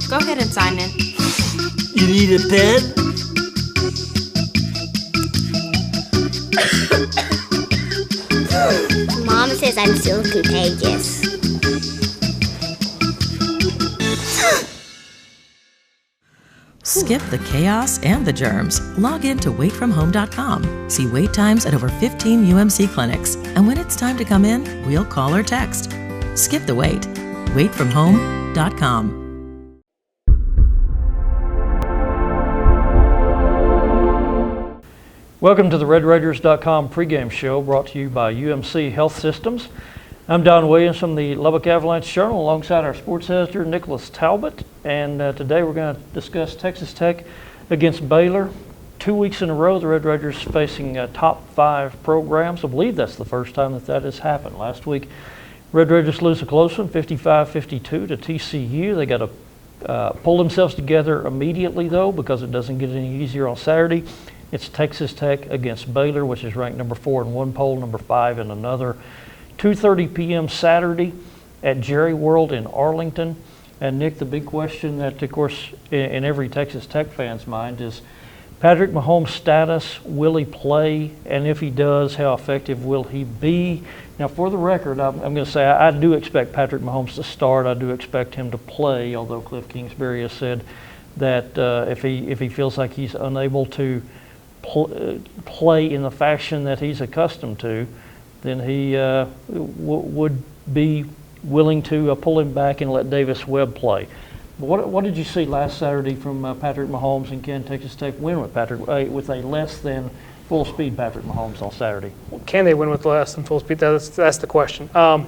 Go ahead and sign in. You need a pen? Mom says I'm so contagious. Skip the chaos and the germs. Log in to waitfromhome.com. See wait times at over 15 UMC clinics. And when it's time to come in, we'll call or text. Skip the wait. Waitfromhome.com. Welcome to the RedRaiders.com pregame show brought to you by UMC Health Systems. I'm Don Williams from the Lubbock Avalanche-Journal alongside our sports editor, Nicholas Talbot. And today we're going to discuss Texas Tech against Baylor. 2 weeks in a row, the Red Raiders facing top 5 programs. I believe that's the first time that has happened. Last week, Red Raiders lose a close one, 55-52 to TCU. They got to pull themselves together immediately, though, because it doesn't get any easier on Saturday. It's Texas Tech against Baylor, which is ranked number 4 in one poll, number 5 in another. 2:30 p.m. Saturday at Jerry World in Arlington. And Nick, the big question that, of course, in every Texas Tech fan's mind is Patrick Mahomes' status. Will he play? And if he does, how effective will he be? Now, for the record, I'm going to say I do expect Patrick Mahomes to start. I do expect him to play, although Cliff Kingsbury has said that if he feels like he's unable to play in the fashion that he's accustomed to, then he would be willing to pull him back and let Davis Webb play. But what did you see last Saturday from Patrick Mahomes, and can Texas Tech win with with a less than full speed Patrick Mahomes on Saturday? Well, can they win with less than full speed? That's the question. You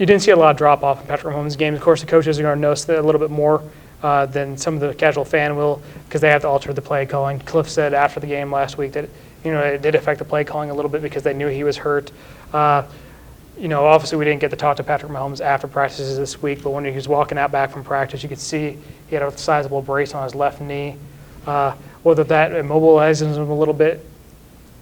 didn't see a lot of drop off in Patrick Mahomes' games. Of course, the coaches are going to notice that a little bit more than some of the casual fan will, because they have to alter the play calling. Cliff said after the game last week that it did affect the play calling a little bit because they knew he was hurt. Obviously we didn't get to talk to Patrick Mahomes after practices this week, but when he was walking out back from practice, you could see he had a sizable brace on his left knee. Whether that immobilizes him a little bit,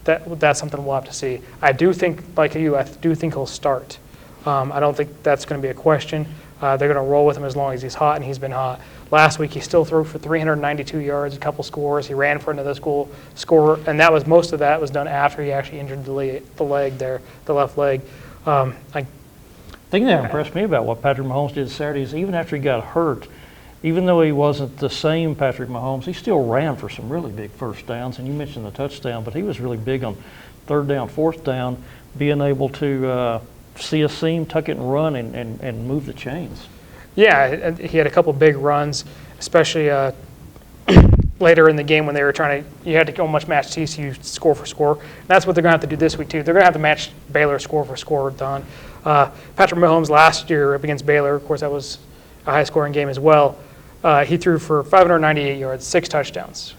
that's something we'll have to see. I do think, like you, I do think he'll start. I don't think that's going to be a question. They're going to roll with him as long as he's hot, and he's been hot. Last week, he still threw for 392 yards, a couple scores. He ran for another score, and most of that was done after he actually injured the leg there, the left leg. The thing that impressed me about what Patrick Mahomes did Saturday is even after he got hurt, even though he wasn't the same Patrick Mahomes, he still ran for some really big first downs. And you mentioned the touchdown, but he was really big on third down, fourth down, being able to see a seam, tuck it and run, and move the chains. Yeah, he had a couple big runs, especially later in the game when they were you had to almost match TCU score for score. And that's what they're going to have to do this week, too. They're going to have to match Baylor score for score, Don. Patrick Mahomes last year up against Baylor, of course, that was a high-scoring game as well. He threw for 598 yards, 6 touchdowns.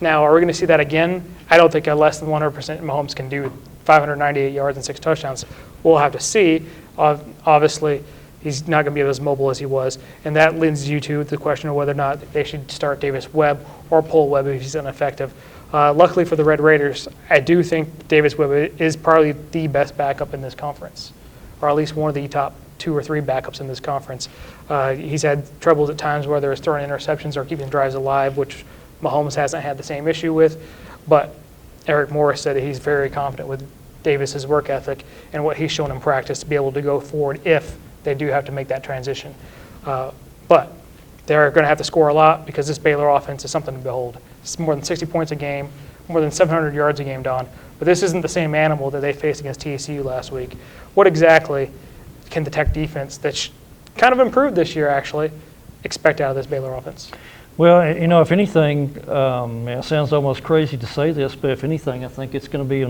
Now, are we going to see that again? I don't think a less than 100% Mahomes can do 598 yards and 6 touchdowns. We'll have to see. Obviously, he's not going to be as mobile as he was. And that leads you to the question of whether or not they should start Davis Webb or pull Webb if he's ineffective. Luckily for the Red Raiders, I do think Davis Webb is probably the best backup in this conference, or at least one of the top 2 or 3 backups in this conference. He's had troubles at times, whether it's throwing interceptions or keeping drives alive, which Mahomes hasn't had the same issue with. But Eric Morris said that he's very confident with Davis's work ethic and what he's shown in practice to be able to go forward if they do have to make that transition. But they're going to have to score a lot because this Baylor offense is something to behold. It's more than 60 points a game, more than 700 yards a game, Don. But this isn't the same animal that they faced against TCU last week. What exactly can the Tech defense, that's kind of improved this year actually, expect out of this Baylor offense? Well, if anything, it sounds almost crazy to say this, but if anything, I think it's going to be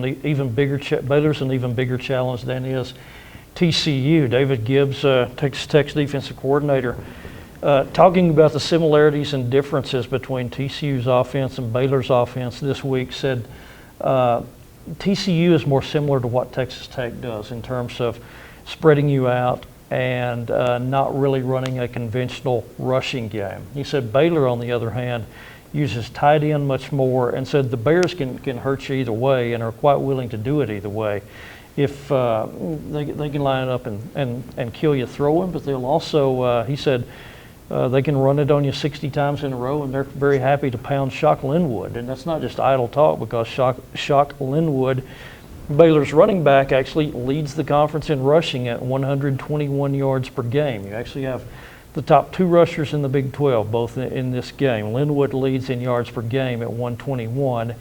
Baylor's an even bigger challenge than is TCU. David Gibbs, Texas Tech's defensive coordinator, talking about the similarities and differences between TCU's offense and Baylor's offense this week, said TCU is more similar to what Texas Tech does in terms of spreading you out and not really running a conventional rushing game. He said Baylor, on the other hand, uses tight end much more, and said the Bears can hurt you either way and are quite willing to do it either way. If they can line it up and kill you throwing, but they'll also, he said, They can run it on you 60 times in a row, and they're very happy to pound Shock Linwood. And that's not just idle talk, because Shock Linwood, Baylor's running back, actually leads the conference in rushing at 121 yards per game. You actually have the top 2 rushers in the Big 12, both in this game. Linwood leads in yards per game at 121.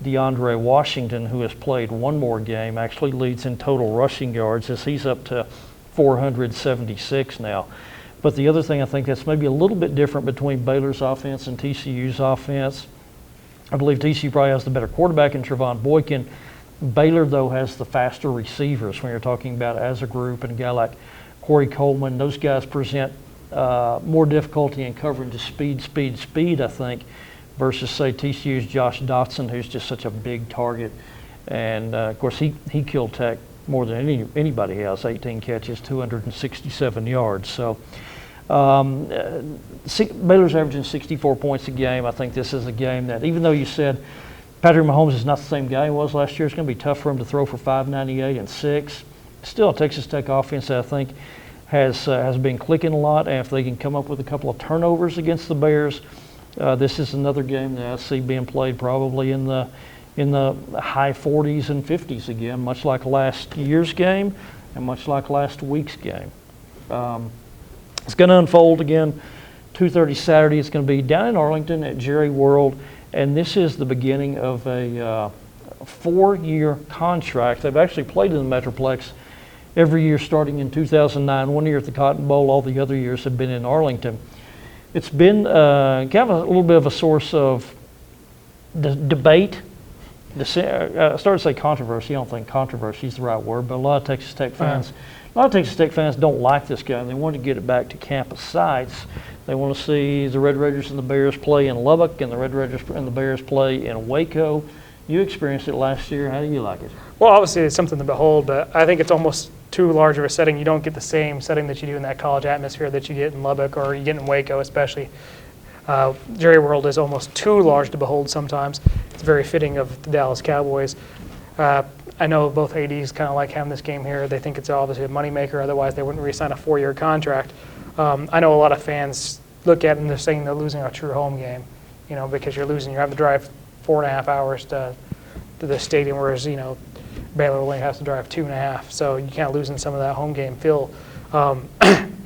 DeAndre Washington, who has played one more game, actually leads in total rushing yards, as he's up to 476 now. But the other thing I think that's maybe a little bit different between Baylor's offense and TCU's offense, I believe TCU probably has the better quarterback in Trevon Boykin. Baylor, though, has the faster receivers when you're talking about as a group, and a guy like Corey Coleman. Those guys present more difficulty in covering the speed, I think, versus, say, TCU's Josh Dotson, who's just such a big target. And, of course, he killed Tech more than anybody has, 18 catches, 267 yards. So Baylor's averaging 64 points a game. I think this is a game that, even though you said Patrick Mahomes is not the same guy he was last year, it's going to be tough for him to throw for 598 and 6. Still, Texas Tech offense, I think, has been clicking a lot. And if they can come up with a couple of turnovers against the Bears, this is another game that I see being played probably in the high 40s and 50s again, much like last year's game and much like last week's game. It's going to unfold again 2:30 Saturday. It's going to be down in Arlington at Jerry World, and this is the beginning of a 4-year contract. They've actually played in the Metroplex every year starting in 2009, 1 year at the Cotton Bowl. All the other years have been in Arlington. It's been kind of a little bit of a source of debate. I started to say controversy. I don't think controversy is the right word, but a lot of Texas Tech fans don't like this guy. They want to get it back to campus sites. They want to see the Red Raiders and the Bears play in Lubbock, and the Red Raiders and the Bears play in Waco. You experienced it last year. How do you like it? Well, obviously it's something to behold, but I think it's almost too large of a setting. You don't get the same setting that you do in that college atmosphere that you get in Lubbock or you get in Waco, especially. Jerry World is almost too large to behold sometimes. It's very fitting of the Dallas Cowboys. I know both ADs kind of like having this game here. They think it's obviously a moneymaker. Otherwise, they wouldn't re-sign a 4-year contract. I know a lot of fans look at it and they're saying they're losing a true home game, because you're having to drive 4.5 hours to the stadium, whereas, Baylor only has to drive 2.5. So you kind of losing some of that home game feel.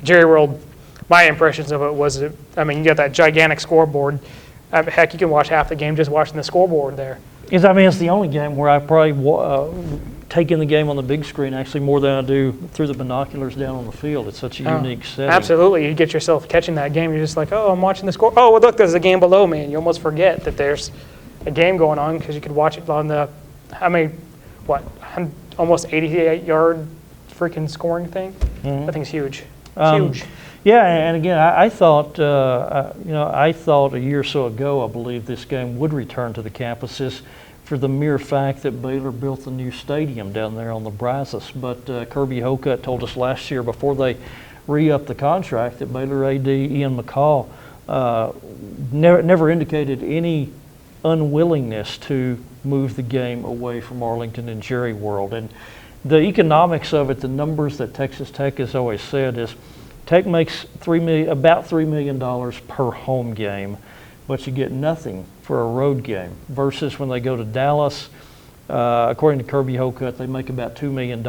Jerry World, my impressions of it was, you got that gigantic scoreboard. Heck, you can watch half the game just watching the scoreboard there. It's the only game where I probably take in the game on the big screen actually more than I do through the binoculars down on the field. It's such a unique setting. Absolutely. You get yourself catching that game. You're just like, oh, I'm watching the score. Oh, well, look, there's a game below me. And you almost forget that there's a game going on because you could watch it on the, almost 88-yard freaking scoring thing. Mm-hmm. That thing's huge. Huge. Yeah, and again, I thought a year or so ago, I believe this game would return to the campuses for the mere fact that Baylor built a new stadium down there on the Brazos. But Kirby Hocutt told us last year before they re-upped the contract that Baylor AD Ian McCall never indicated any unwillingness to move the game away from Arlington and Jerry World. And the economics of it, the numbers that Texas Tech has always said is Tech makes about $3 million per home game, but you get nothing for a road game. Versus when they go to Dallas, according to Kirby Hocutt, they make about $2 million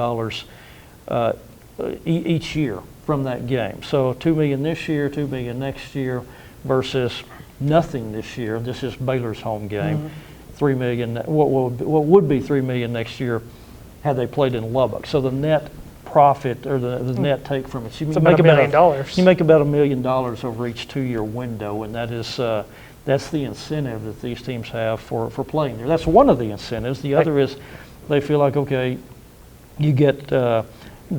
each year from that game. So $2 million this year, $2 million next year, versus nothing this year. This is Baylor's home game. Mm-hmm. $3 million. What would be $3 million next year had they played in Lubbock. So the net profit or the net take from it, you make about $1 million. You make about $1 million over each 2-year window, and that is that's the incentive that these teams have for playing there. That's one of the incentives. The other is they feel like, okay, you get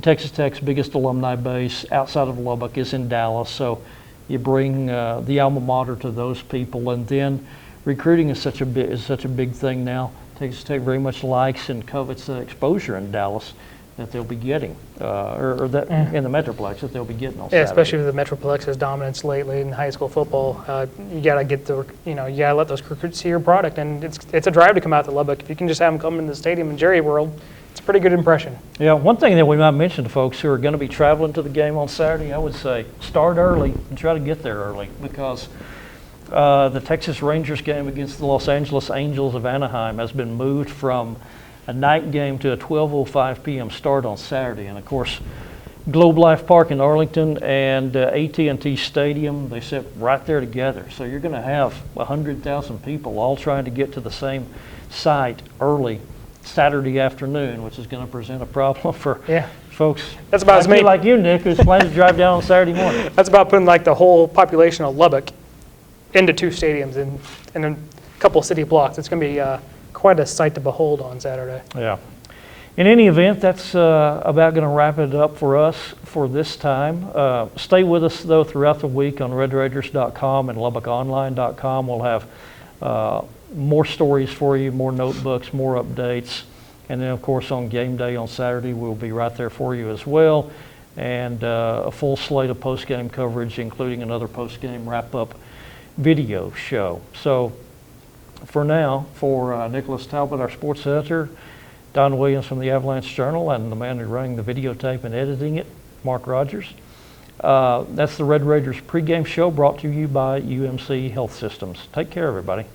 Texas Tech's biggest alumni base outside of Lubbock is in Dallas, so you bring the alma mater to those people, and then recruiting is such a big thing now. Texas Tech very much likes and covets exposure in Dallas. that they'll be getting, or that in the Metroplex that they'll be getting on Yeah, Saturday. especially with the Metroplex's dominance lately in high school football. You got to get the, you got to let those recruits see your product, and it's a drive to come out to Lubbock. If you can just have them come into the stadium in Jerry World, it's a pretty good impression. Yeah, one thing that we might mention to folks who are going to be traveling to the game on Saturday, I would say start early and try to get there early, because the Texas Rangers game against the Los Angeles Angels of Anaheim has been moved from a night game to a 12:05 p.m. start on Saturday. And of course, Globe Life Park in Arlington and AT&T Stadium, they sit right there together. So you're going to have 100,000 people all trying to get to the same site early Saturday afternoon, which is going to present a problem for folks That's about as many like you, Nick, who's planning to drive down on Saturday morning. That's about putting like the whole population of Lubbock into 2 stadiums in a couple of city blocks. It's going to be quite a sight to behold on Saturday. Yeah. In any event, that's about going to wrap it up for us for this time. Stay with us, though, throughout the week on RedRaiders.com and LubbockOnline.com. We'll have more stories for you, more notebooks, more updates. And then, of course, on game day on Saturday, we'll be right there for you as well. And a full slate of post-game coverage, including another post-game wrap-up video show. So for now, for Nicholas Talbot, our sports editor, Don Williams from the Avalanche-Journal, and the man who's running the videotape and editing it, Mark Rogers. That's the Red Raiders pregame show brought to you by UMC Health Systems. Take care, everybody.